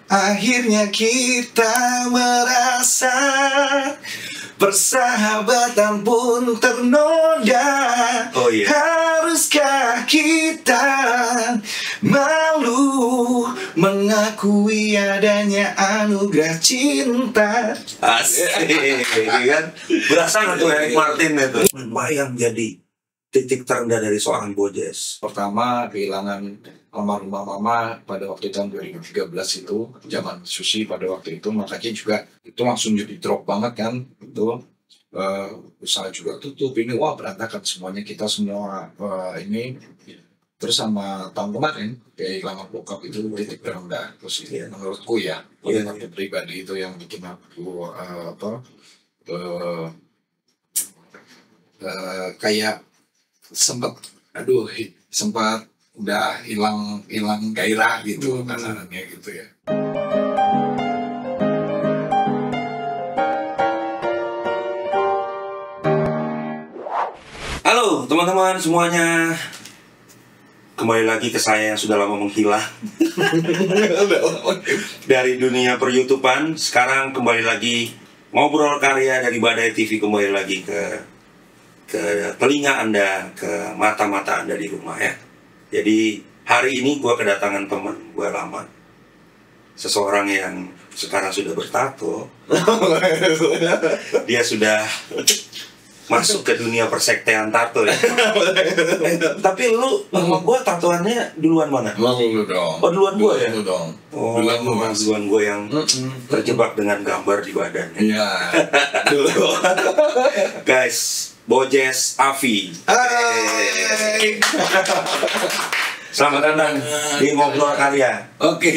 Akhirnya kita merasa persahabatan pun ternoda. Oh iya. Haruskah kita malu mengakui adanya anugerah cinta? Asik kan? Berasa nggak tuh Eric Martin itu? Apa yang jadi titik terendah dari seorang Bojes? Pertama, kehilangan almarhumah mama pada waktu tahun 2013 itu, zaman Susi pada waktu itu, makanya juga itu langsung jadi drop banget kan, itu usaha juga tutup, ini wah berantakan semuanya, kita semua ini, terus sama tahun kemarin, kehilangan bokap itu titik terendah, terus menurutku ya, pengalaman pribadi itu yang bikin aku kayak sempat udah hilang gairah gitu kasarannya gitu ya. Halo teman-teman semuanya, kembali lagi ke saya yang sudah lama menghilang dari dunia per-YouTubean. Sekarang kembali lagi ngobrol karya dari Badai TV, kembali lagi ke telinga Anda, ke mata-mata Anda di rumah ya. Jadi hari ini gue kedatangan teman gue lama, seseorang yang sekarang sudah bertato. Dia sudah masuk ke dunia persektean tato ya. Tapi lu sama gue tatoannya duluan mana? Dulu dong. Oh duluan gue ya? Dulu dong. Oh duluan gue yang terjebak dengan gambar di badannya. Iya. Dulu. Guys, Bojes Afi. Hai. Selamat datang di Ngobrol Karya. Oke.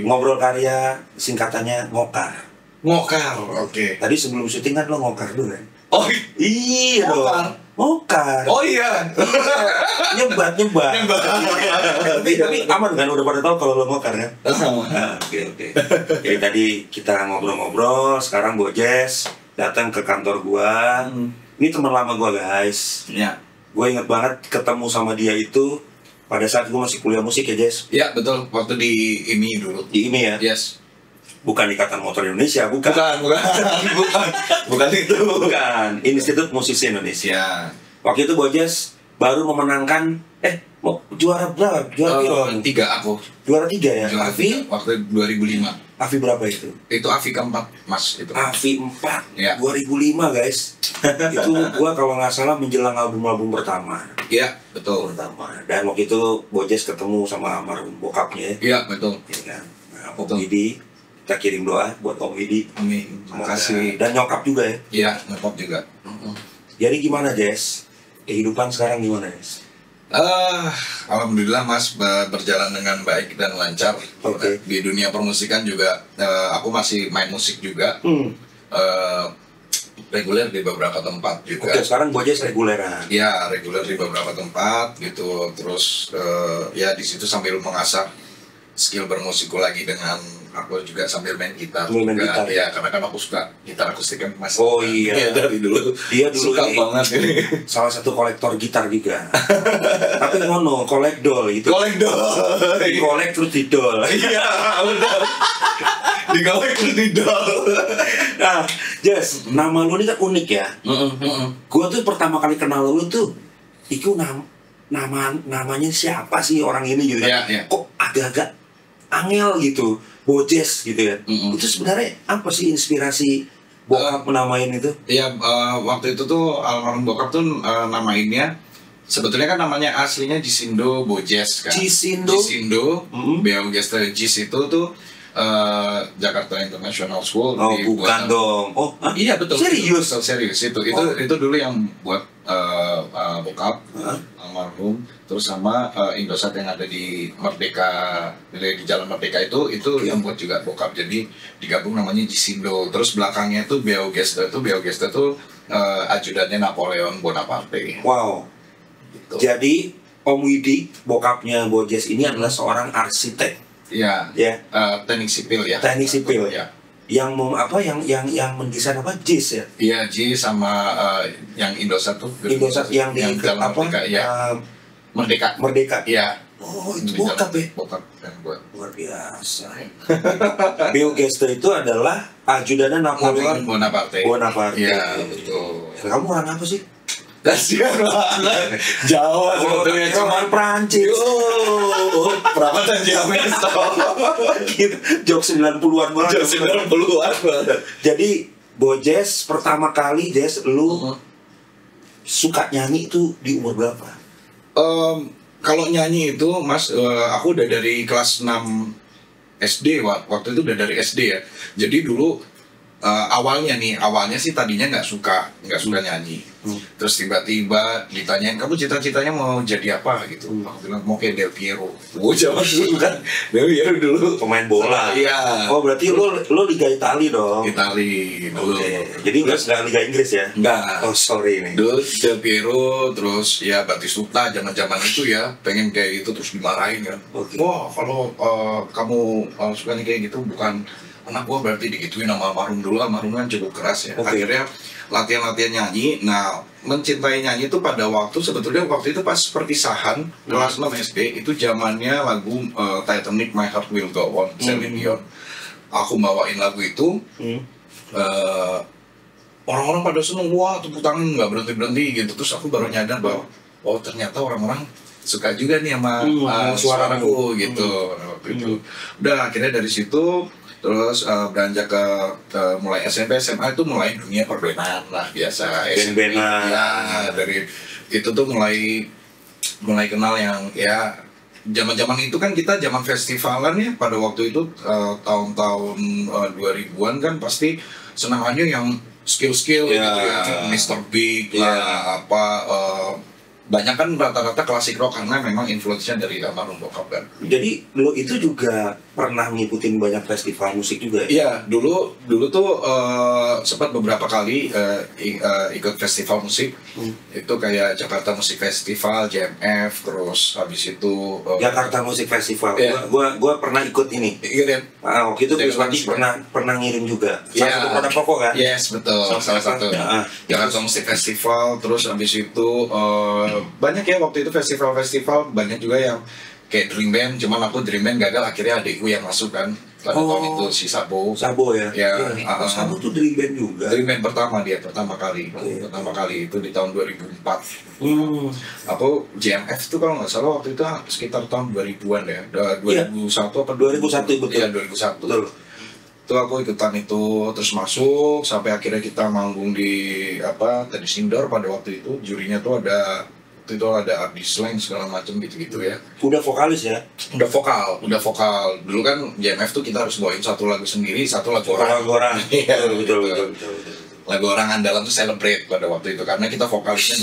Ngobrol Karya singkatannya ngokar. Ngokar. Oke. Tadi sebelum syuting kan lo ngokar dulu kan? Oh iya dong. Ngokar. Oh iya. Nyebat. Tapi aman kan, udah pada tahu kalau lo ngokar kan? Oke. Jadi tadi kita ngobrol-ngobrol, sekarang Bojes datang ke kantor gua. Ini teman lama gua guys. Iya. Gue inget banget ketemu sama dia itu pada saat gue masih kuliah musik ya Jess. Iya betul, waktu di IMI dulu. Di IMI ya? Yes. Bukan Ikatan Motor Indonesia, bukan Bukan itu. Bukan, Institut Musisi Indonesia. Ya. Waktu itu Bojes baru memenangkan juara berapa? Juara 3 aku. Juara 3 ya? Juara Afi? 3, waktu 2005. Afi berapa itu? Itu Afi keempat, Mas itu. Afi 4, Ya. 2005 guys. Itu gua kalau nggak salah menjelang album pertama. Iya, betul. Dan waktu itu Bojes ketemu sama almarhum bokapnya. Iya, betul. Ya kan? Nah, Om Widi, kita kirim doa buat Om Widi. Amin. Makasih. Dan nyokap juga ya. Iya, nyokap juga. Jadi gimana Jess? Kehidupan sekarang gimana Jess? Alhamdulillah Mas, berjalan dengan baik dan lancar. Oke. Di dunia permusikan juga aku masih main musik juga. Reguler di beberapa tempat juga. Oke, sekarang Bojes reguleran. Ya, reguler di beberapa tempat gitu. Terus ya di situ sambil mengasah skill bermusikku lagi dengan aku juga sambil main gitar. Main gitar. Ya, karena kan aku suka gitar akustik kan Mas. Oh iya. Ya, dari dulu. Dia dulu suka ini banget ini. salah satu kolektor gitar juga. Tapi ngono, kolek dol itu. Kolek dol. Kolek terus didol. Iya, benar. Di kolek terus didol. Nah, Jess, nama lu ini kan unik ya. Gua tuh pertama kali kenal lu tuh, itu namanya siapa sih orang ini gitu kan? Iya. Kok agak-agak angel gitu, Bojes gitu ya. Itu sebenarnya apa sih inspirasi bokap menamain itu? Iya, waktu itu tuh almarhum bokap tuh namainnya sebetulnya kan namanya aslinya Jisindo Bojes kan. Jisindo. Beo Gesta Jis itu tuh Jakarta International School. Oh bukan dong. Oh iya betul. Serius itu. Itu dulu yang buat bokap almarhum, terus sama Indosat yang ada di Merdeka, di Jalan Merdeka itu yang buat juga bokap. Jadi digabung namanya Jisindo. Terus belakangnya itu Beo Gesta tuh ajudannya Napoleon Bonaparte. Wow. Gitu. Jadi Om Widi, bokapnya Bojes ini adalah seorang arsitek. Iya. Ya. Teknik sipil ya. Teknik sipil ya. Yang yang mendesain apa? JIS ya? Iya, JIS sama yang Indosat tuh. Indosat yang di Jalan apa? Merdeka, ya. Merdeka. Merdeka. Iya. Oh, itu bokap ya? Bokap yang buat. Luar biasa. Biogesto itu adalah ajudannya Napoleon Bonaparte. Bonaparte. Iya, betul. Kamu orang apa sih? Kasihan banget. Jawa sebetulnya cuman Prancis. Perawatan Jamesto. Jok 90-an banget. Jok 90-an banget. Jadi, Bojes pertama kali lu suka nyanyi itu di umur berapa? Kalau nyanyi itu Mas, aku udah dari kelas 6 SD, waktu itu udah dari SD ya. Jadi dulu awalnya sih tadinya nggak suka nyanyi. Terus tiba-tiba ditanyain, kamu cita-citanya mau jadi apa gitu. Aku bilang mau kayak Del Piero. Zaman dulu kan Del Piero dulu Pemain bola. Iya. Oh, berarti lo Liga Itali dong. Itali dulu. Jadi nggak Liga Inggris ya? Nggak. Oh, sorry nih. Dulu Del Piero, terus ya Batistuta zaman itu ya pengen kayak gitu, terus dimarahin kan. Wah, kalau kamu sukanya kayak gitu bukan anak gua, berarti digituin sama almarhum dulu. Almarhum kan cukup keras ya. Akhirnya latihan nyanyi. Nah, mencintai nyanyi itu pada sebetulnya waktu itu pas perpisahan kelas 6 SD, itu zamannya lagu Titanic, My Heart Will Go On, Celine Dion. Aku bawain lagu itu, orang-orang pada seneng, wah tepuk tangan nggak berhenti gitu. Terus aku baru nyadar bahwa oh ternyata orang-orang suka juga nih sama suaraku gitu. Waktu itu udah akhirnya dari situ terus beranjak ke mulai SMP SMA itu mulai dunia perbenan lah biasa. Ben-benan. Ya, dari itu tuh mulai kenal yang ya zaman-zaman itu kan kita zaman festivalan ya, pada waktu itu tahun-tahun 2000-an kan pasti senangannya yang skill-skill gitu ya, Mr. Big lah, banyak kan rata-rata klasik rock karena memang influence-nya dari almarhum bokap kan. Jadi lo itu juga pernah ngikutin banyak festival musik juga ya? Iya, dulu tuh sempat beberapa kali ikut festival musik. Itu kayak Jakarta Music Festival, JMF, terus habis itu Jakarta Music Festival. Iya. Gua pernah ikut ini. Iya, Waktu itu Chris Wadi pernah ngirim juga. Salah satu produk pokok kan? Yes, betul. Salah satu. Jakarta Music Festival, terus habis itu banyak ya waktu itu festival-festival, banyak juga yang kayak Dream Band, cuman aku Dream Band gagal, akhirnya adikku yang masuk kan pada tahun itu, si Sabo ya? Sabo tuh Dream Band juga? Dream Band pertama kali itu di tahun 2004. Aku JMF itu kalau nggak salah waktu itu sekitar tahun 2000-an ya, 2001 apa 2001 betul? Iya 2001 betul. Itu aku ikutan itu, terus masuk sampai akhirnya kita manggung di tadi Sindor. Pada waktu itu jurinya tuh ada Ardi Slang segala macam gitu ya. Udah vokalis ya? Udah vokal. Dulu kan JMF tuh kita harus bawain satu lagu sendiri, satu lagu orang. Iya, betul. Lagu orang andalan tuh Celebrate pada waktu itu karena kita vokalisnya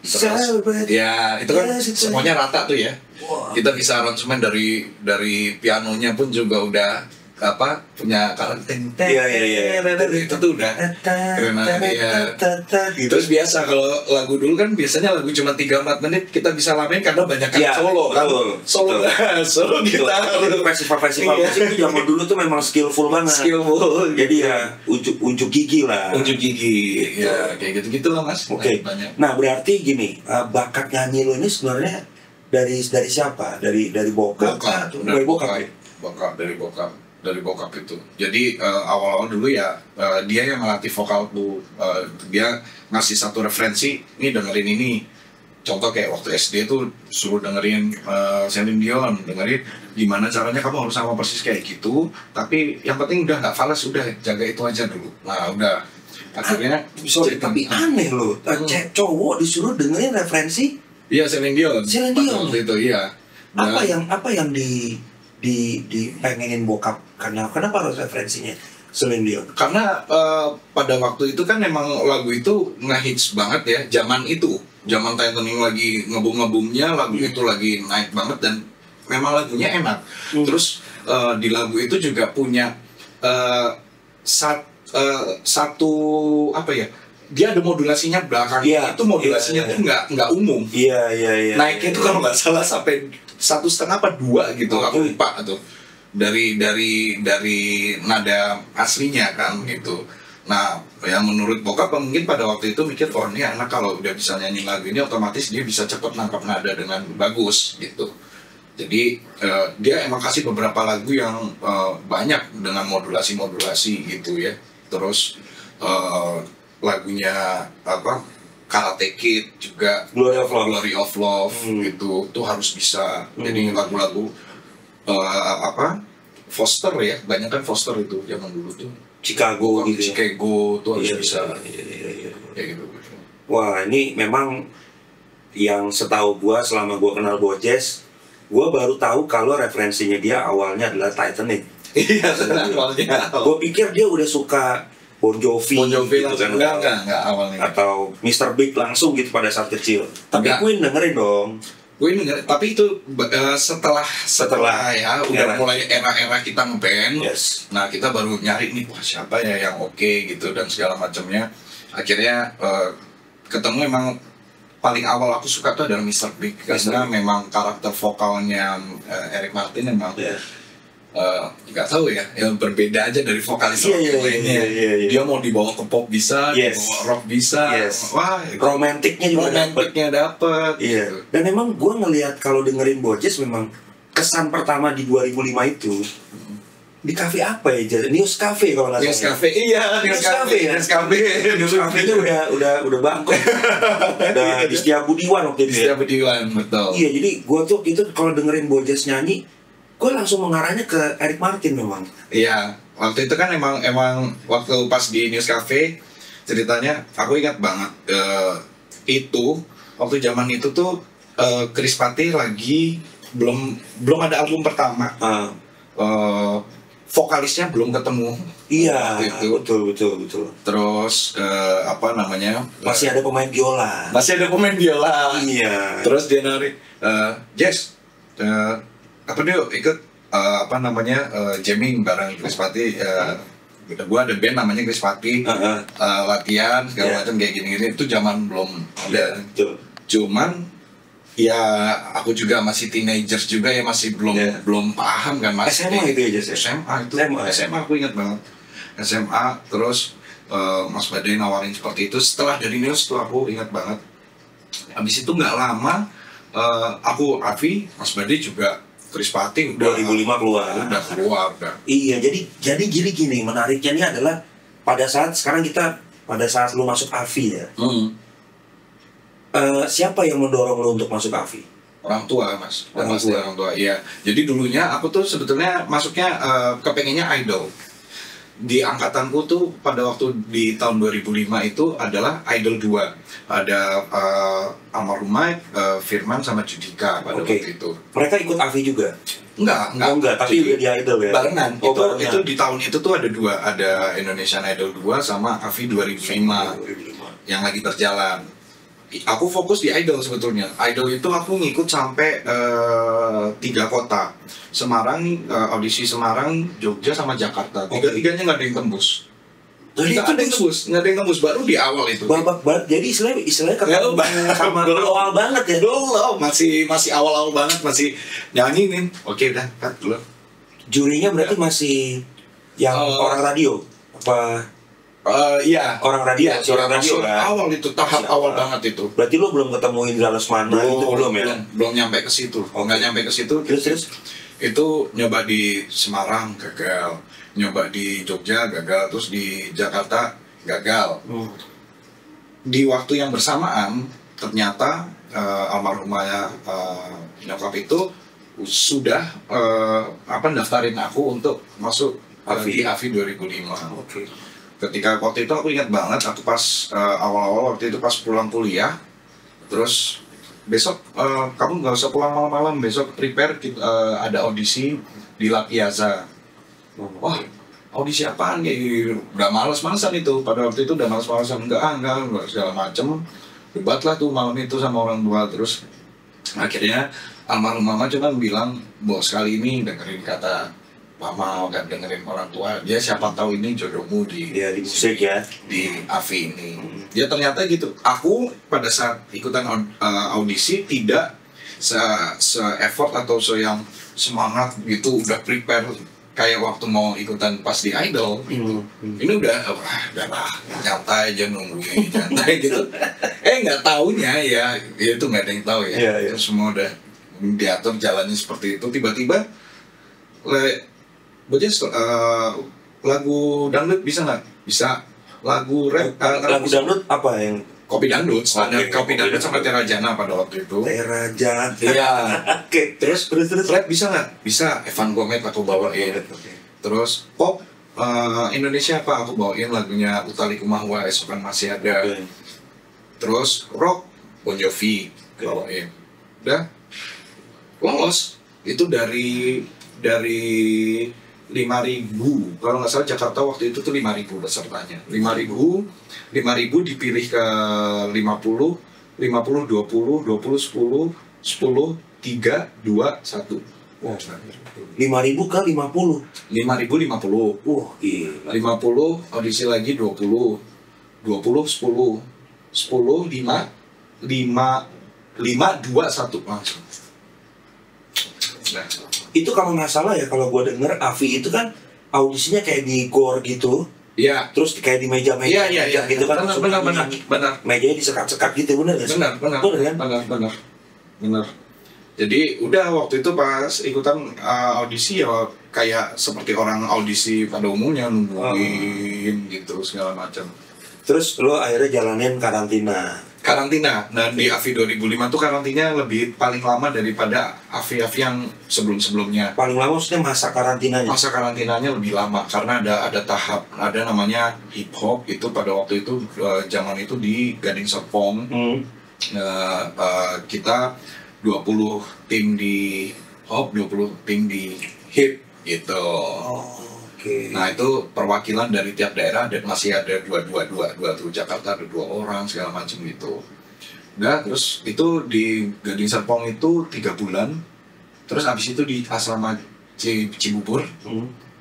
2. Celebrate. Ya, itu kan semuanya rata tuh ya. Kita bisa aransemen dari pianonya pun juga udah punya karakter. Iya. Itu tuh udah terus biasa kalau lagu dulu kan biasanya lagu cuma 3-4 menit kita bisa lamen karena banyak solo kan. Solo gitar. Festival musik itu zaman dulu tuh memang skillful banget. Jadi ya unjuk gigi lah. Ya kayak gitu lah Mas. Oke. Nah, berarti gini, bakat nyanyi lo ini sebenarnya dari siapa? Dari bokap. Dari bokap itu. Jadi awal-awal dulu ya dia yang melatih vokalku. Dia ngasih satu referensi, nih dengerin ini. Contoh kayak waktu SD tuh suruh dengerin Celine Dion, dengerin gimana caranya kamu harus sama persis kayak gitu. Tapi yang penting udah nggak falas, udah jaga itu aja dulu. Nah udah akhirnya. Tapi aneh loh, cowok disuruh dengerin referensi. Iya Celine Dion. Waktu itu iya. Apa yang dipengenin bokap? Kenapa harus referensinya Celine Dion? Karena pada waktu itu kan memang lagu itu ngehits banget ya, zaman Titanic lagi ngebum-ngebumnya, lagu itu lagi naik banget dan memang lagunya enak. Terus di lagu itu juga punya satu dia ada modulasinya belakang. Itu modulasinya tuh nggak umum. Iya. Naiknya itu kalau nggak salah sampai 1,5 apa 2 gitu, aku lupa tuh. Dari nada aslinya kan gitu. Nah, yang menurut bokap mungkin pada waktu itu mikir, oh ini anak kalau udah bisa nyanyi lagu ini otomatis dia bisa cepet nangkap nada dengan bagus gitu. Jadi dia emang kasih beberapa lagu yang banyak dengan modulasi gitu ya. Terus lagunya apa, Karate Kid juga, Glory of Love gitu, tuh harus bisa. Jadi lagu-lagu apa, Foster ya, banyak kan Foster itu zaman dulu tuh. Chicago gitu. Chicago tuh harus bisa. Ya gitu. Wah, ini memang yang setahu gua selama gua kenal Bojes, gua baru tahu kalau referensinya dia awalnya adalah Titanic. Iya, awalnya. Gua pikir dia udah suka Bon Jovi gitu kan. Enggak awalnya. Atau Mr. Big langsung gitu pada saat kecil. Tapi Queen dengerin dong. Tapi itu setelah ya udah mulai era-era kita ngeband. Yes. Nah, kita baru nyari nih, wah siapa ya yang oke gitu dan segala macamnya. Akhirnya ketemu, emang paling awal aku suka tuh adalah Mr. Big karena memang karakter vokalnya Eric Martin emang nggak tahu ya, yang berbeda aja dari vokalis lainnya. Dia mau dibawa ke pop bisa, dibawa rock bisa, wah romantiknya juga dapet. Iya. Gitu. Dan emang gue ngelihat kalau dengerin Bojes memang kesan pertama di 2005 itu di kafe apa ya? News Cafe kalau nggak salah. News Cafe itu udah bangkok. Udah di Setiabudi waktu itu. Setiabudi, betul. Iya, jadi gue tuh itu kalau dengerin Bojes nyanyi, gue langsung mengarahnya ke Eric Martin memang. Iya, waktu itu kan emang waktu pas di News Cafe, ceritanya aku ingat banget itu waktu zaman itu tuh Chris Patti lagi belum ada album pertama. Vokalisnya belum ketemu. Iya, betul. Terus apa namanya? Masih ada pemain biola. Iya. Terus dia narik, Jess, apa dia ikut apa namanya jamming bareng Chris Patti. Gua ada band namanya Chris Patti, latihan segala macam kayak gini-gini. Itu zaman belum ada. Cuman ya aku juga masih teenagers juga ya, masih belum paham kan, masih SMA itu aja sih. SMA aku ingat banget SMA. Terus Mas Badai nawarin seperti itu. Setelah dari News tuh aku ingat banget. Habis itu nggak lama aku Avi, Mas Badai juga Chris Patti 2005 keluar. Udah. Iya, jadi gini menariknya ini adalah pada saat lu masuk Avi ya. Siapa yang mendorong lo untuk masuk AVI? Orang tua, Mas. Orang tua. Iya. Jadi dulunya aku tuh sebetulnya masuknya kepengennya idol. Di angkatanku tuh pada waktu di tahun 2005 itu adalah Idol 2. Ada almarhum Firman sama Judika pada waktu itu. Mereka ikut AVI juga? Enggak, tapi udah di Idol ya? Barengan. Itu di tahun itu tuh ada dua. Ada Indonesian Idol 2 sama AVI 2005 yang lagi berjalan. Aku fokus di Idol sebetulnya. Idol itu aku ngikut sampai 3 kota. Semarang, audisi Semarang, Jogja sama Jakarta. Tiga-tiganya nggak ada yang tembus. Nggak ada yang tembus. Baru di awal itu. Babak banget. Jadi istilahnya ketemu sama awal banget ya. Belum, masih awal banget, masih nyanyi nih. Oke, udah cut dulu. Jurinya berarti masih yang orang radio apa? Iya, orang radio, orang radio kan. Awal itu tahap awal banget itu. Berarti lo belum ketemu Indra Lesmana itu belum ya? Belum nyampe ke situ. Nggak nyampe ke situ. Terus itu nyoba di Semarang gagal, nyoba di Jogja gagal, terus di Jakarta gagal. Di waktu yang bersamaan ternyata almarhumnya nyokap itu sudah daftarin aku untuk masuk di AVI 2005. Ketika waktu itu aku ingat banget, aku pas awal-awal waktu itu pas pulang kuliah, terus besok kamu nggak usah pulang malam-malam, besok prepare ada audisi di La Piazza. Wah, audisi apaan ya? Udah males-malesan itu, pada waktu itu udah males-malesan, enggak segala macem. Debatlah tuh malam itu sama orang tua. Terus akhirnya almarhum mama cuma bilang, bos kali ini dengerin kata mama, dan dengerin orang tua, dia siapa tahu ini jodohmu di musik ya, di AVI ini. Dia ternyata gitu. Aku pada saat ikutan audisi tidak se-effort atau yang semangat gitu, udah prepare kayak waktu mau ikutan pas di Idol gitu. Ini udah nyantai aja nungguin, nyantai gitu. Nggak taunya ya itu nggak ada yang tahu ya. Itu semua udah diatur jalannya seperti itu. Tiba-tiba Bojes lagu dangdut bisa nggak? Bisa. Lagu rap, Lagu dangdut apa yang kopi dangdut, standar Oke, kopi dangdut sama dangdut. Terajana pada waktu itu. Terajana? Iya. Oke, terus. Rap bisa nggak? Bisa. Evan Gomez aku bawain. Terus pop Indonesia apa aku bawain lagunya Utha Likumahua, Esok Kan Masih Ada. Oke. Terus rock Bon Jovi bawain. Udah lolos. Itu dari 5.000, kalau nggak salah Jakarta waktu itu tuh 5.000 pesertanya. 5.000 dipilih ke 50, 50, 20, 20, 10, 10, 3, 2, 1. Wah, 5.000 ke 50. 5.000 50. Gila. 50 audisi lagi 20. 20 10. 10 5 5 5 2 1 langsung. Nah, Itu kalau nggak salah ya, kalau gue denger Avi itu kan audisinya kayak di gor gitu, iya. terus kayak di meja-meja Iya. gitu kan, Benar. mejanya disekat-sekat gitu, bener nggak sih? Benar kan? Benar. Jadi udah waktu itu pas ikutan audisi ya kayak seperti orang audisi pada umumnya, nungguin gitu segala macam. Terus lo akhirnya jalanin karantina. Nah di AFI 2005 tuh karantinanya lebih paling lama daripada AFI yang sebelum-sebelumnya. Paling lama maksudnya masa karantinanya? Masa karantinanya lebih lama karena ada tahap, ada namanya hip hop itu pada waktu itu zaman itu di Gading Serpong. Kita 20 tim di hop, 20 tim di hip gitu. Oke. Nah itu perwakilan dari tiap daerah dan masih ada dua tuh. Jakarta ada 2 orang segala macam gitu. Nah terus itu di Gading Serpong itu 3 bulan. Terus abis itu di asrama Cibubur,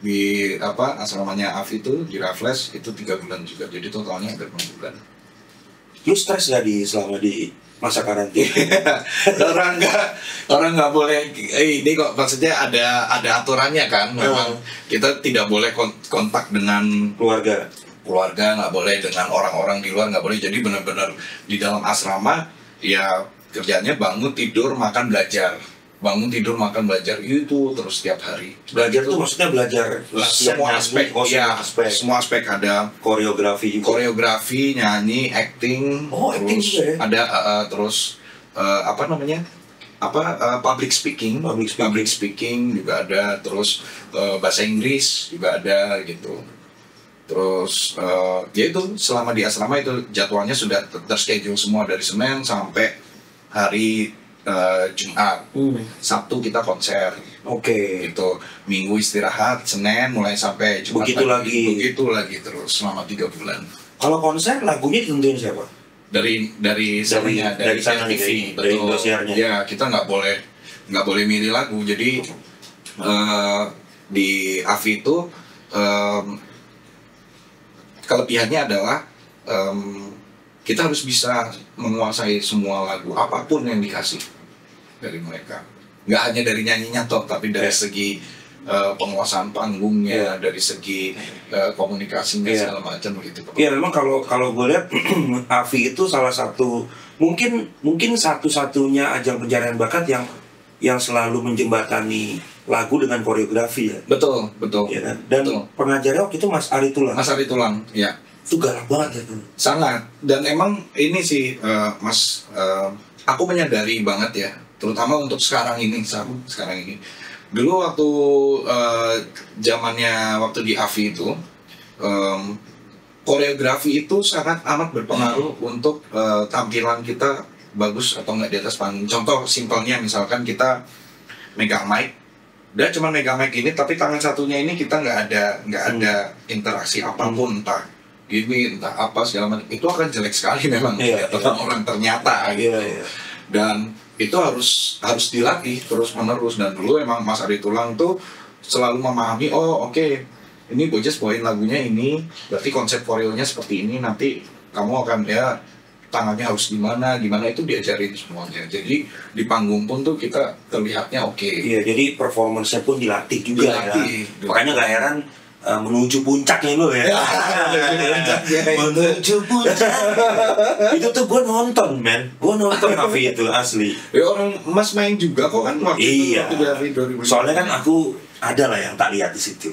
di asramanya Af itu di Raffles itu 3 bulan juga. Jadi totalnya hampir 6 bulan. Lu stres gak selama di masa karantina? orang nggak boleh ini kok, maksudnya ada aturannya kan. Memang kita tidak boleh kontak dengan Keluarga nggak boleh, dengan orang-orang di luar nggak boleh. Jadi benar-benar di dalam asrama ya kerjanya bangun tidur makan belajar itu terus setiap hari. belajar tuh maksudnya belajar Semua semua aspek ada koreografi juga. koreografi, nyanyi, acting, Acting terus juga ya? ada terus public speaking juga ada, terus bahasa Inggris juga ada gitu. Terus ya itu selama di asrama itu jadwalnya sudah terschedule semua dari Senin sampai hari Jumat. Sabtu kita konser. Oke. Gitu. Minggu istirahat, Senin mulai sampai Jumat begitu lagi terus selama 3 bulan. Kalau konser lagunya ditentuin siapa? Dari sana TV, dari Indosiarnya. Ya kita nggak boleh milih lagu. Jadi di AFI itu kelebihannya adalah kita harus bisa menguasai semua lagu apapun yang dikasih dari mereka. Nggak hanya dari nyanyinya toh, tapi dari segi penguasaan panggungnya, dari segi komunikasinya segala macam begitu. Iya, memang kalau gue lihat Avi itu salah satu mungkin satu-satunya ajang pencarian bakat yang selalu menjembatani lagu dengan koreografi ya. Betul. Ya, kan? Dan pengajarnya waktu itu Mas Ari Tulang, ya. Itu galak banget ya tuh. Sangat. Dan emang ini sih Mas, aku menyadari banget ya, terutama untuk sekarang ini. Dulu waktu zamannya waktu di AFI itu, koreografi itu sangat amat berpengaruh untuk tampilan kita bagus atau enggak di atas panggung. Contoh simpelnya misalkan kita megang mic, udah cuma megang mic ini, tapi tangan satunya ini kita nggak ada interaksi apapun, entah gini entah apa segala macam, itu akan jelek sekali memang orang ternyata gitu. Dan itu harus dilatih terus menerus. Dan dulu emang Mas Ari Tulang tuh selalu memahami, ini Bojes bawain lagunya ini, berarti konsep koreonya seperti ini, nanti kamu akan tangannya harus gimana itu diajarin semuanya. Jadi di panggung pun tuh kita terlihatnya oke. Iya, jadi performance-nya pun dilatih juga. Dilatih. Makanya gak heran menuju puncaknya lo ya. Menuju puncak. Itu tuh gue nonton Avi itu asli. Ya orang Mas main juga kok kan waktu itu Iya. waktu dari 2000. Soalnya kan aku ada lah yang tak lihat di situ.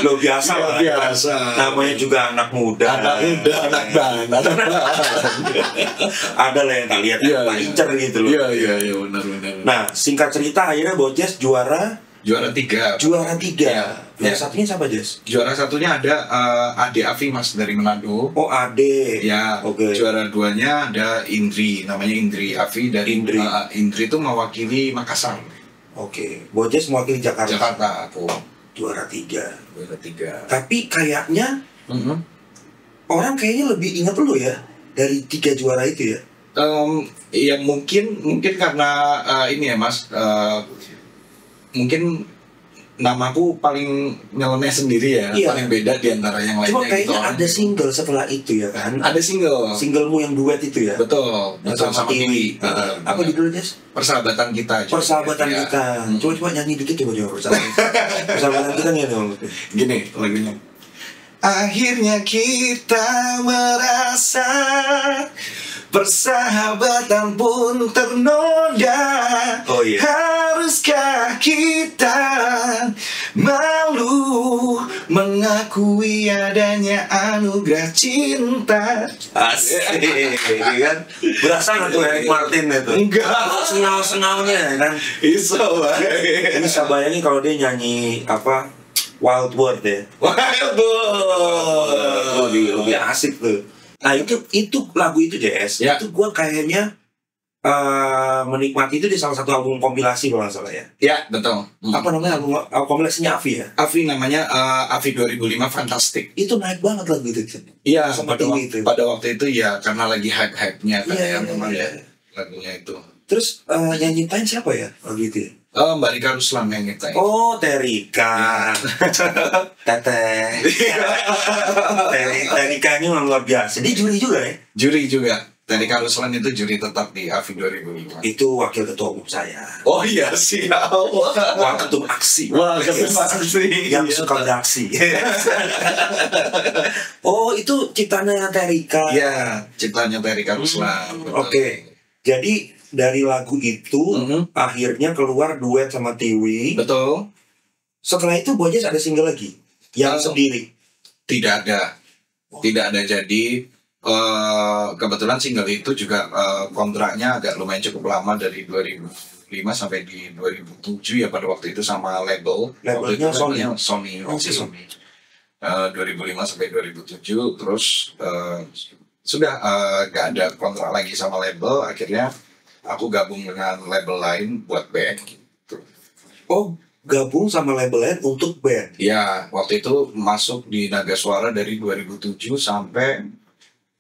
Lo biasa lah. Biasa. Namanya juga anak muda. Anak band. Ada lah yang tak lihat, Iya, tak iya. incer gitu loh. Iya benar. Nah, singkat cerita akhirnya Bojes juara 3. Juara 3. Iya. Juara satunya siapa, Jes? Juara satunya ada Ade Avi Mas dari Manado. Oh, Ade. Ya, Oke. juara 2-nya ada Indri, namanya Indri Avi dari Indri. Indri itu mewakili Makassar. Oke. Bojes mewakili Jakarta. Jakarta aku Juara 3. juara 3. Tapi kayaknya orang kayaknya lebih ingat lu ya dari 3 juara itu ya. Ya mungkin karena ini ya Mas, mungkin namaku paling nyeleneh sendiri ya, Iya. paling beda di antara yang lainnya. Cuma kayaknya gitu. ada single setelah itu ya kan. Ada single. Singlemu yang duet itu ya. Betul, Sama Tiwi. Apa judulnya, Jes? Persahabatan kita. Persahabatan Ya. kita. Coba nyanyi dikit coba persahabatan kita nih dong. Gini lagunya. Akhirnya kita merasa persahabatan pun ternoda. Oh iya. Haruskah kita malu mengakui adanya anugerah cinta? Asik, kan? Berasa nggak tuh Eric Martin itu? Enggak. Sengal-sengalnya ya kan? Iso banget. Bisa bayangin kalau dia nyanyi apa Wild World ya. Lebih asik tuh. Nah itu lagu itu Jess, Ya. itu gue kayaknya menikmati itu di salah satu album kompilasi kalau nggak salah ya. Ya betul. Apa namanya album kompilasinya Avi ya? Avi namanya Avi 2005 Fantastic. Itu naik banget lagu itu. Iya, Sama pada, Tiwi itu. pada waktu itu ya karena lagi hype-hype-nya kan Iya, ya iya, memang iya. ya lagunya itu. Terus yang nyiptain siapa ya lagu itu? Ya? Mbak Rika Ruslan yang nyetain. Oh, Terika. Teteh. Terika ini memang luar biasa. Dia juri juga ya? Juri juga. Rika Ruslan itu juri tetap di Avi 2005. Itu wakil ketua umum saya. Oh iya siap. Waktu aksi. Wah, ketua aksi. Yang suka beraksi. Oh, itu ciptaannya Terika. Iya, ciptanya Rika Ruslan. betul. Oke. Jadi dari lagu itu Mhm. akhirnya keluar duet sama Tiwi. Betul. Setelah itu Bojes ada single lagi yang sendiri. Tidak ada. Tidak ada jadi kebetulan single itu juga kontraknya agak lumayan cukup lama dari 2005 sampai di 2007 ya pada waktu itu sama label. Labelnya Waktu itu Sony. Sony. Oke. Sony. 2005 sampai 2007 terus sudah gak ada kontrak lagi sama label, akhirnya aku gabung dengan label lain buat band gitu. Oh, gabung sama label lain untuk band. Ya, waktu itu masuk di Naga Suara dari 2007 sampai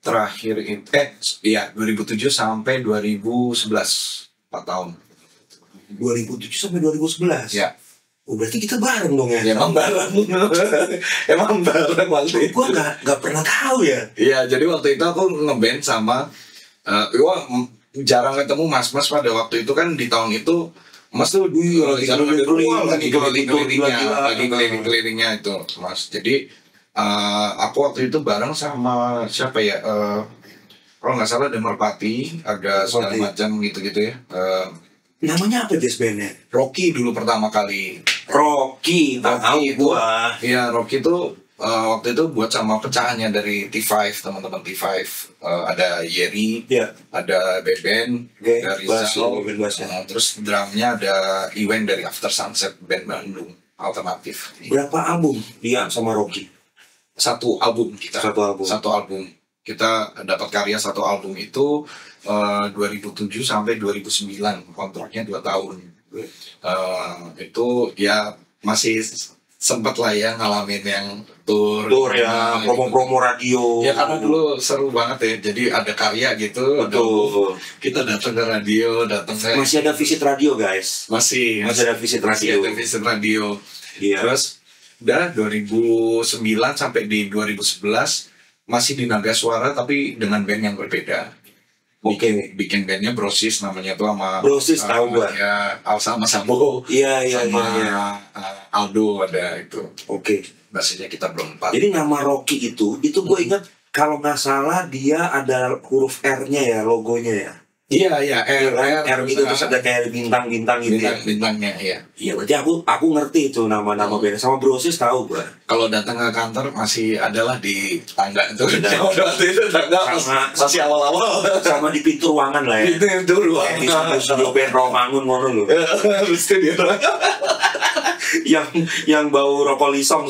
terakhir itu 2007 sampai 2011, 4 tahun. 2007 sampai 2011. Ya. Oh, berarti kita bareng dong ya. Emang bareng. Emang bareng waktu itu. Gue nggak pernah tahu ya. Iya, jadi waktu itu aku ngeband sama jarang ketemu Mas pada waktu itu kan di tahun itu Mas tuh jarang ada ruang lagi keliling-kelilingnya itu Mas. Jadi aku waktu itu bareng sama siapa ya? Kalau nggak salah ada Merpati, ada segala macam gitu-gitu ya. Namanya apa Jess bandnya? Rocky dulu pertama kali. Rocky, tahu itu, gua. Iya Rocky itu waktu itu buat sama pecahannya dari T5, teman-teman T5. Ada Yeri, Ya. ada Beben Oke, dari bass, Zalo, band bass, ya. terus drumnya ada Iwan dari After Sunset band Bandung alternatif. Berapa album dia sama Rocky? Satu album kita. Satu album. Satu album. Kita dapat karya satu album itu 2007 sampai 2009, kontraknya 2 tahun. Itu ya masih sempat lah ya ngalamin yang tour ya, gitu. promo-promo radio. Ya karena dulu seru banget ya, jadi ada karya gitu. Betul. Kita datang ke radio, datang ke Masih ada visit radio guys. masih Ada visit radio. ada visit radio. Iya. Terus udah 2009 sampai di 2011 masih di Naga Suara tapi dengan band yang berbeda. bikin bandnya Brosis namanya tuh sama Brosis tahu gua. Ya Alsa sama Sambo. Iya. Sama Aldo ada itu. Oke. Bahasanya kita berempat. Jadi nama Rocky itu gue ingat kalau nggak salah dia ada huruf R-nya ya, logonya ya. Iya, R itu terus ada kayak bintang-bintang gitu ya. Bintangnya, iya. Iya, berarti aku ngerti itu nama-nama band. Sama Brosis tahu gua. Kalau datang ke kantor masih adalah di tangga itu. Waktu itu tangga masih awal-awal. Sama di pintu ruangan lah ya. Itu ruangan. Di studio band Romangun ngono loh. Studio yang bau rokok lisong.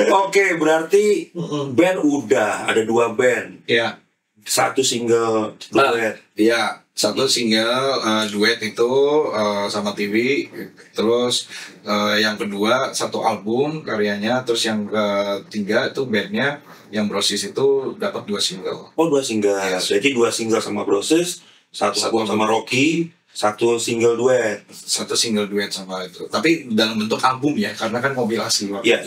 Oke, berarti band udah ada 2 band. Iya. Satu single duet. Iya, satu single duet itu sama TV. Terus yang kedua satu album karyanya. Terus yang ketiga itu bandnya yang Brosis itu dapat 2 single. Oh, 2 single. Jadi 2 single sama Brosis, satu album sama Rocky, satu single duet. Satu single duet sama itu. Tapi dalam bentuk album ya, karena kan kompilasi. Iya.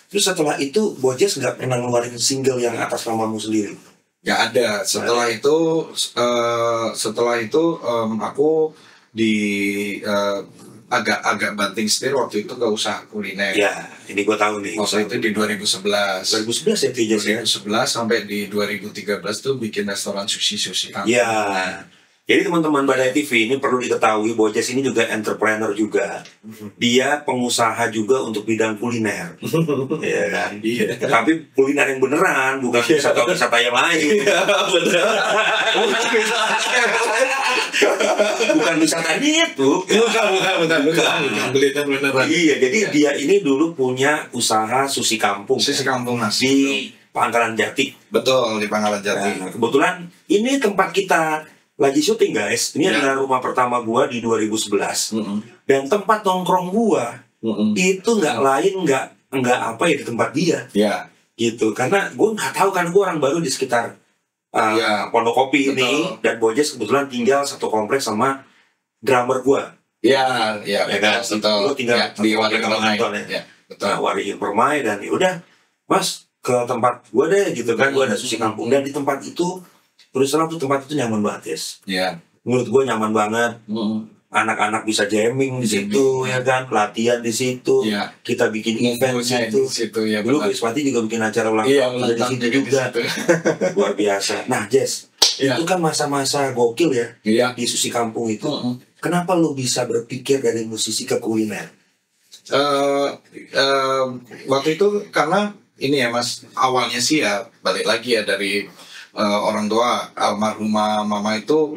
Terus setelah itu Bojes nggak pernah ngeluarin single yang atas namamu sendiri? Nggak ada. Setelah itu aku agak banting setir waktu itu ke usaha kuliner. Ya, ini gue tahu nih. Waktu itu di 2011. 2011 ya Bojes ya? 2011 sampai di 2013 tuh bikin restoran sushi kan. Ya. Jadi teman-teman Badai TV ini perlu diketahui Bojes ini juga entrepreneur juga. Dia pengusaha juga untuk bidang kuliner. Ya kan? Iya. Tapi kuliner yang beneran, bukan wisata yang lain. Iya, bener. Bukan wisata itu. Bukan. Kuliner beneran. Iya, jadi dia ini dulu punya usaha sushi kampung. Sushi kampung nasi. Di Pangkalan Jati. Betul, di Pangkalan Jati. Nah, kebetulan ini tempat kita lagi syuting guys. Ini adalah rumah pertama gua di 2011. Dan tempat nongkrong gua itu nggak lain nggak apa ya di tempat dia. Iya. Gitu. Karena gua nggak tahu kan, gua orang baru di sekitar Pondok Kopi ini, dan Bojes kebetulan tinggal satu kompleks sama drummer gua. Iya, kan? betul. Lu tinggal di Waringin Permai. Ya. Betul. Nah, Waringin Permai, dan yaudah Mas ke tempat gua deh gitu kan. Gua ada sushi kampung, dan di tempat itu terus terang tuh tempat itu nyaman banget, yes. Iya. Menurut gue nyaman banget. Anak-anak bisa jamming di situ, ya kan, latihan di situ. Iya. Kita bikin event di situ. Ya, dulu Krispati juga bikin acara ulang tahun di situ juga. Luar biasa. Nah, Jess, itu kan masa-masa gokil ya. Iya. Di sushi kampung itu. Kenapa lu bisa berpikir dari musisi ke kuliner? Waktu itu karena ini ya Mas, awalnya sih ya balik lagi ya dari orang tua almarhumah mama itu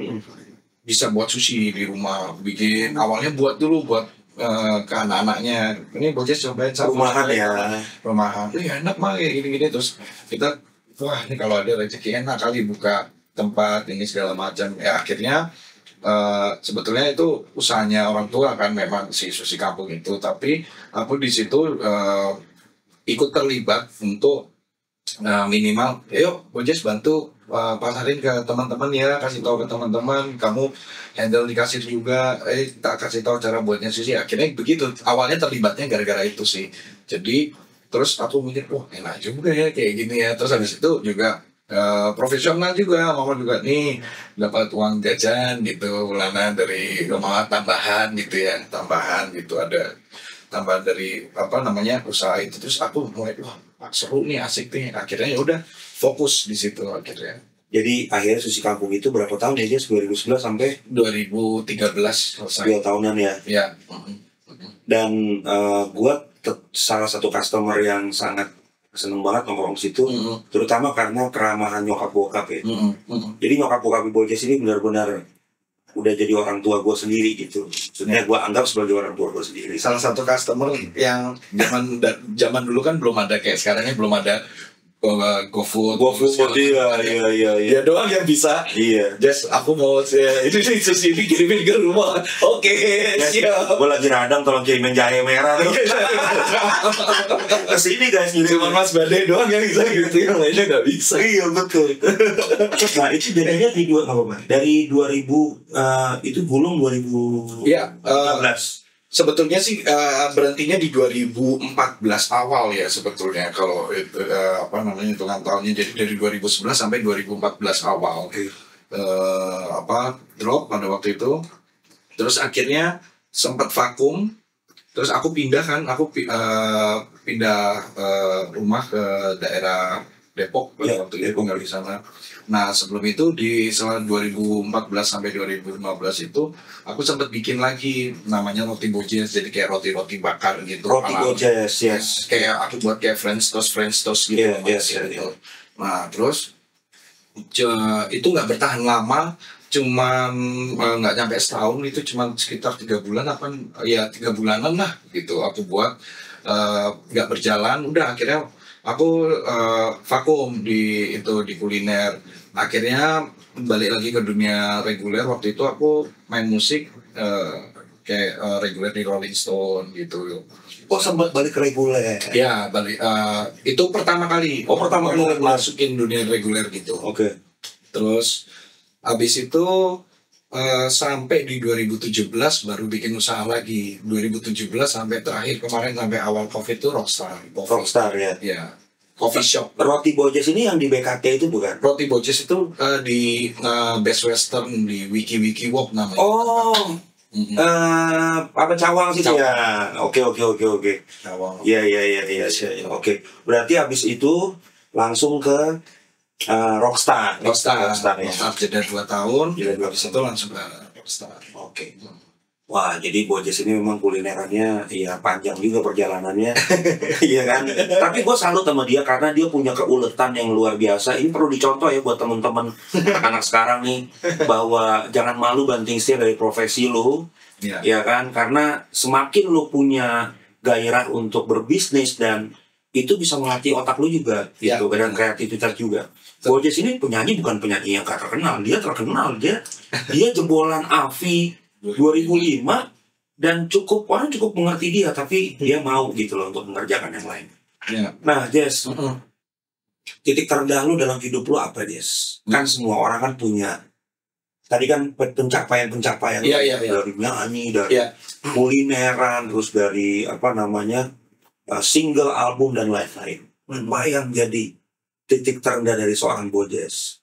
bisa buat sushi di rumah, bikin awalnya buat ke anak-anaknya, ini Bojes cobain rumahan ya, rumahan, enak mah kayak gini-gini. Terus kita wah ini kalau ada rezeki enak kali buka tempat ini segala macam ya. Akhirnya sebetulnya itu usahanya orang tua kan, memang si sushi kampung itu, tapi aku di situ ikut terlibat untuk minimal, yuk Bojes bantu pasarin ke teman-teman ya, kasih tahu ke teman-teman, kamu handle di kasir juga, tak kasih tahu cara buatnya sushi. Akhirnya begitu, awalnya terlibatnya gara-gara itu sih. Jadi terus aku mikir, wah enak juga ya kayak gini ya. Terus habis itu juga profesional juga, mama juga nih dapat uang jajan gitu bulanan dari rumah, tambahan gitu ya, tambahan gitu, ada tambahan dari usaha itu. Terus aku mulai seru nih, asik nih. Akhirnya ya udah fokus di situ akhirnya. Jadi akhirnya sushi kampung itu berapa tahun ya? 2011 sampai 2013 selesai. 2 tahunan ya. Ya. Dan gua salah satu customer yang sangat seneng banget nongkrong situ, terutama karena keramahan nyokap bokap ya. Jadi nyokap bokap Bojes ini benar-benar udah jadi orang tua gue sendiri gitu. Sebenarnya gue anggap sebagai orang tua gue sendiri. Salah satu customer yang zaman dulu kan belum ada kayak sekarangnya, belum ada GoFood, iya. Dia doang yang bisa. Iya. Just aku mau itu sushi ini kirimin ke rumah. Oke, siap. Gue lagi radang, tolong kirimin jahe merah tuh. Kesini guys, cuma Mas Badai doang yang bisa gitu, yang lainnya nggak bisa. Iya betul. Nah itu jadinya dari 2000 itu gulung 2013. Sebetulnya sih berhentinya di 2014 awal ya sebetulnya kalau apa namanya hitungan tahunnya, jadi dari 2011 sampai 2014 awal. Drop pada waktu itu, terus akhirnya sempat vakum, terus aku pindah kan, pindah rumah ke daerah Depok pada waktu itu, tinggal di sana. Nah sebelum itu di selama 2014 sampai 2015 itu aku sempat bikin lagi namanya Roti Bojes, jadi kayak roti-roti bakar gitu. Roti Bojes, yes. Kayak aku buat kayak French toast gitu. Yes. Nah terus itu nggak bertahan lama, cuman nggak nyampe setahun, itu cuman sekitar 3 bulan 3 bulanan lah gitu aku buat, nggak berjalan, udah akhirnya aku vakum di kuliner. Akhirnya balik lagi ke dunia reguler. Waktu itu aku main musik kayak reguler di Rolling Stone gitu. Oh sempat balik ke reguler? Ya balik, itu pertama kali. Pertama kali masukin dunia reguler gitu. Oke. Terus habis itu sampai di 2017 baru bikin usaha lagi. 2017 sampai terakhir kemarin sampai awal Covid itu Rockstar ya. Ya. Coffee shop. Roti Bojes ini yang di BKT itu bukan? Roti Bojes itu di Best Western di Wiki Wok namanya. Oh. Cawang sih ya. Oke. Cawang. Iya. Oke. Berarti habis itu langsung ke Rockstar ya. Rockstar jeda 2 tahun. Habis itu langsung ke Rockstar. Oke. Wah, jadi Bojes ini memang kulinerannya ya panjang juga perjalanannya. Iya kan? Tapi gue salut sama dia karena dia punya keuletan yang luar biasa. Ini perlu dicontoh ya buat teman-teman anak sekarang nih, bahwa jangan malu banting setir dari profesi lu. Ya kan? Karena semakin lu punya gairah untuk berbisnis, dan itu bisa melatih otak lu juga gitu, dan kreativitas juga. Bojes ini penyanyi, bukan penyanyi yang gak terkenal, dia terkenal. Dia jebolan AVI 2005 dan orang cukup mengerti dia, tapi dia mau gitu loh untuk mengerjakan yang lain. Nah Jess, titik terendah lu dalam hidup lu apa Jess? Kan semua orang kan punya, tadi kan pencapaian dari nyanyi, dari kulineran, terus dari single, album dan lain-lain. Apa yang jadi titik terendah dari seorang Bojes?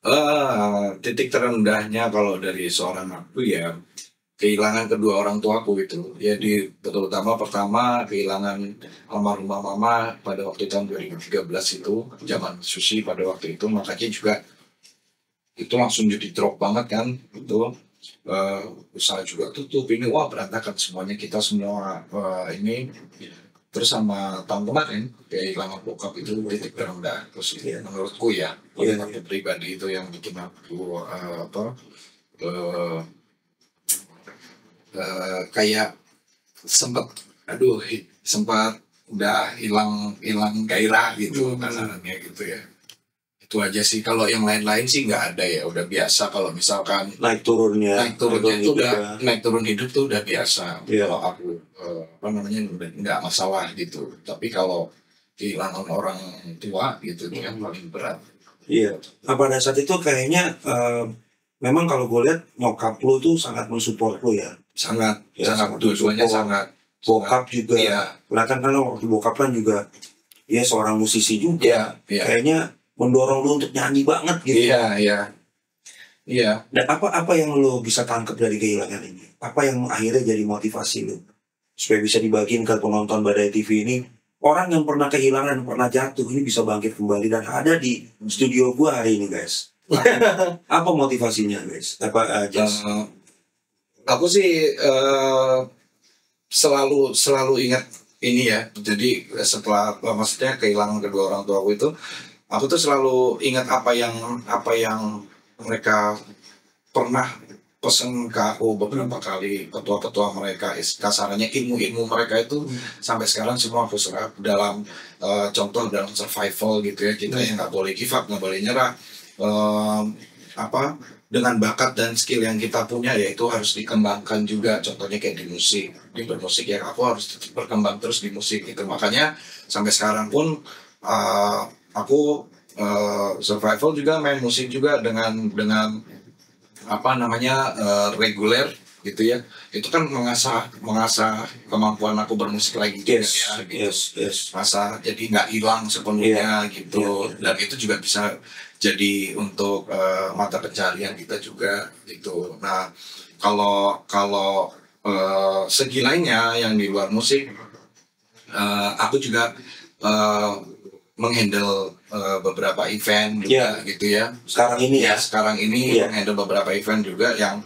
Titik terendahnya kalau dari seorang aku ya kehilangan kedua orang tuaku gitu. Jadi terutama pertama kehilangan almarhumah mama pada waktu tahun 2013 itu, zaman Susi pada waktu itu. Makanya juga itu langsung jadi drop banget kan itu. Usaha juga tutup, ini wah berantakan semuanya, kita semua ini. Terus sama tahun kemarin kehilangan bokap itu titik terendah. Terus menurutku ya, pribadi itu yang bikin aku kayak sempat udah hilang gairah gitu kasarannya gitu ya. Itu aja sih. Kalau yang lain-lain sih nggak ada ya, udah biasa. Kalau misalkan naik turunnya itu udah naik turun hidup tuh udah biasa. Kalau aku nggak masalah gitu. Tapi kalau kehilangan orang tua gitu itu yang paling berat. Iya. Pada saat itu kayaknya memang kalau gue lihat nyokap lu tuh sangat mensupport lu ya. Sangat dua-duanya sangat. Bokap juga. Kelihatan kan waktu bokap kan juga seorang musisi juga. Kayaknya mendorong lu untuk nyanyi banget gitu. Iya. Dan apa yang lu bisa tangkap dari kehilangan ini? Apa yang akhirnya jadi motivasi lu supaya bisa dibagiin ke penonton Badai TV ini? Orang yang pernah kehilangan, pernah jatuh, ini bisa bangkit kembali dan ada di studio gua hari ini, guys. Apa motivasinya, guys? Aku sih selalu ingat ini ya. Jadi setelah maksudnya kehilangan kedua orang tua aku itu, aku tuh selalu ingat apa yang mereka pernah pesen ke aku beberapa kali. Petua-petua mereka, kasarannya ilmu mereka itu sampai sekarang semua aku serap dalam contoh dalam survival gitu ya. Kita yang nggak boleh give up, nggak boleh nyerah. Dengan bakat dan skill yang kita punya ya itu harus dikembangkan juga. Contohnya kayak di musik, di bermusik ya aku harus berkembang terus di musik gitu. Makanya sampai sekarang pun aku survival juga, main musik juga dengan reguler gitu ya. Itu kan mengasah kemampuan aku bermusik lagi juga ya gitu. Masa jadi nggak hilang sepenuhnya gitu. Dan itu juga bisa jadi untuk mata pencarian kita juga gitu. Nah, kalau segi lainnya yang di luar musik, aku juga menghandle beberapa event juga gitu ya. Sekarang ini sekarang ini menghandle beberapa event juga yang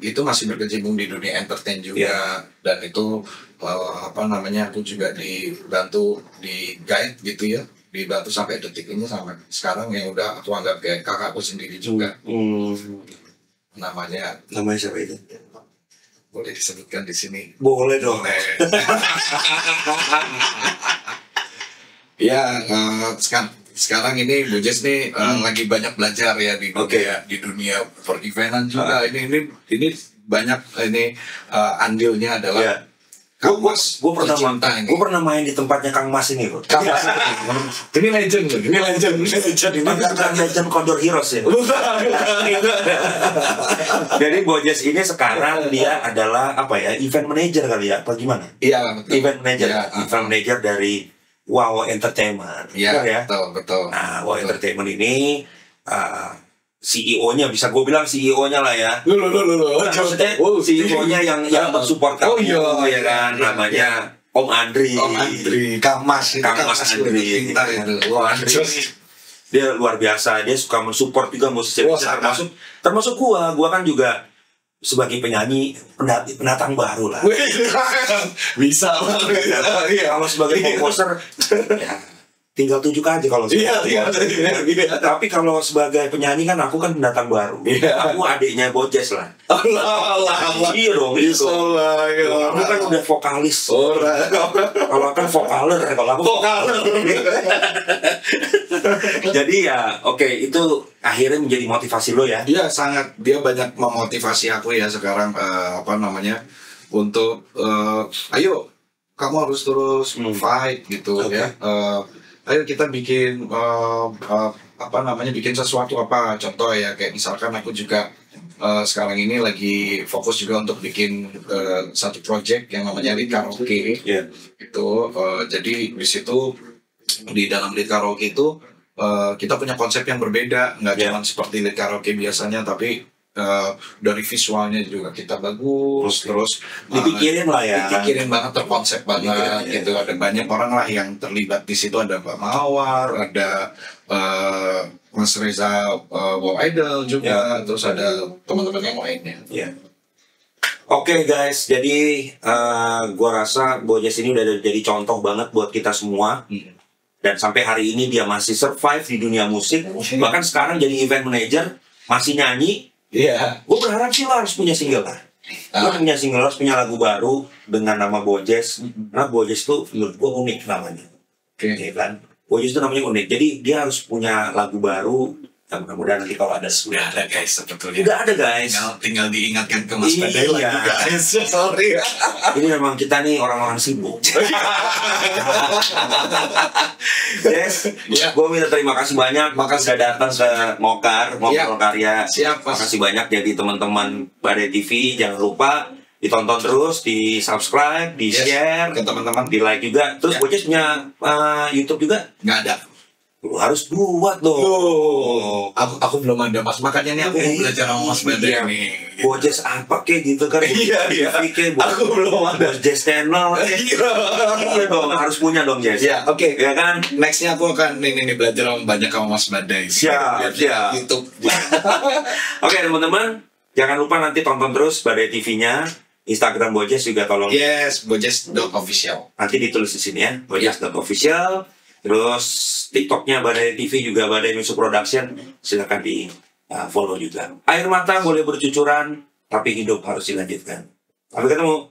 itu masih berkecimpung di dunia entertain juga. Dan itu aku juga dibantu di guide gitu ya, dibantu sampai detik ini sampai sekarang yang udah aku anggap kayak kakakku sendiri juga. Namanya siapa itu? Boleh disebutkan di sini? Boleh dong. Ya, sekarang ini Bojes nih lagi banyak belajar ya di dunia per-eventan juga. Ini banyak andilnya adalah Kang Mas. Gue pernah main di tempatnya Kang Mas ini loh. Kang Mas ini legend loh. Ini bukan legend Condor Heroes ya. Jadi Bojes ini sekarang dia adalah event manager kali ya, apa gimana? Iya, event manager dari Wow Entertainment. Iya, betul. Nah, Wow Entertainment ini CEO-nya, bisa gue bilang CEO-nya lah ya. Maksudnya CEO-nya yang mensupport kamu, ya kan, namanya Om Andri, Kang Mas Andri. Dia luar biasa, dia suka mensupport juga musisi. Termasuk gua kan juga sebagai penyanyi pendatang baru lah. Bisa Kalau sebagai komposer ya tinggal tunjuk aja kalau tapi kalau sebagai penyanyi kan aku kan pendatang baru. Aku adiknya Bojes lah. Iya dong itu. Aku kan udah vokalis. Kalau kan vokaler, kalau aku vokaler. Jadi ya itu akhirnya menjadi motivasi lo ya. Iya, sangat. Dia banyak memotivasi aku ya sekarang untuk ayo kamu harus terus fight gitu ya. Ayo kita bikin bikin sesuatu contoh ya, kayak misalkan aku juga sekarang ini lagi fokus juga untuk bikin satu project yang namanya Lead Karaoke. Itu jadi di situ, di dalam Lead Karaoke itu kita punya konsep yang berbeda, nggak cuma seperti Lead Karaoke biasanya, tapi dari visualnya juga kita bagus, terus dipikirin lah ya, dipikirin banget, terkonsep banget gitu. Ada banyak orang lah yang terlibat di situ, ada Mbak Mawar, ada Mas Reza Wow Idol juga, terus ada teman-teman yang lainnya. Oke guys, jadi gua rasa Bojes ini udah jadi contoh banget buat kita semua. Dan sampai hari ini dia masih survive di dunia musik, bahkan sekarang jadi event manager, masih nyanyi. Gue berharap sih lo harus punya single lah. Lo harus punya lagu baru dengan nama Bojes. Karena Bojes tuh menurut gue unik namanya. Kan? Bojes itu namanya unik. Jadi dia harus punya lagu baru. Dan mudah-mudahan nanti kalau ada sudah ada guys sebetulnya. Udah ada guys. Tinggal diingatkan ke Mas Badai lagi guys. Sorry. Ini memang kita nih orang-orang sibuk. Gue minta terima kasih banyak. Sudah datang ke Mokar Karya. Siap. Makasih banyak. Jadi teman-teman Badai TV jangan lupa ditonton terus, di subscribe, di share ke teman-teman, di like juga. Terus Bojes punya YouTube juga? Nggak ada. Lu harus buat dong. Aku belum ada Mas, makanya nih aku belajar sama Mas Badai nih. Bojes apa kayak gitu kan? Aku belum ada. Bojes channel. Dong, harus punya dong Jess. Oke. Ya kan? Nextnya aku akan ini belajar banyak sama Mas Badai. Siap. YouTube. Oke teman-teman, jangan lupa nanti tonton terus Badai TV-nya. Instagram Bojes juga tolong. Bojes.official. Nanti ditulis di sini ya, Bojes.official. Terus TikToknya Badai TV juga Badai Music Production, silakan di follow juga. Air mata boleh bercucuran, tapi hidup harus dilanjutkan. Sampai ketemu.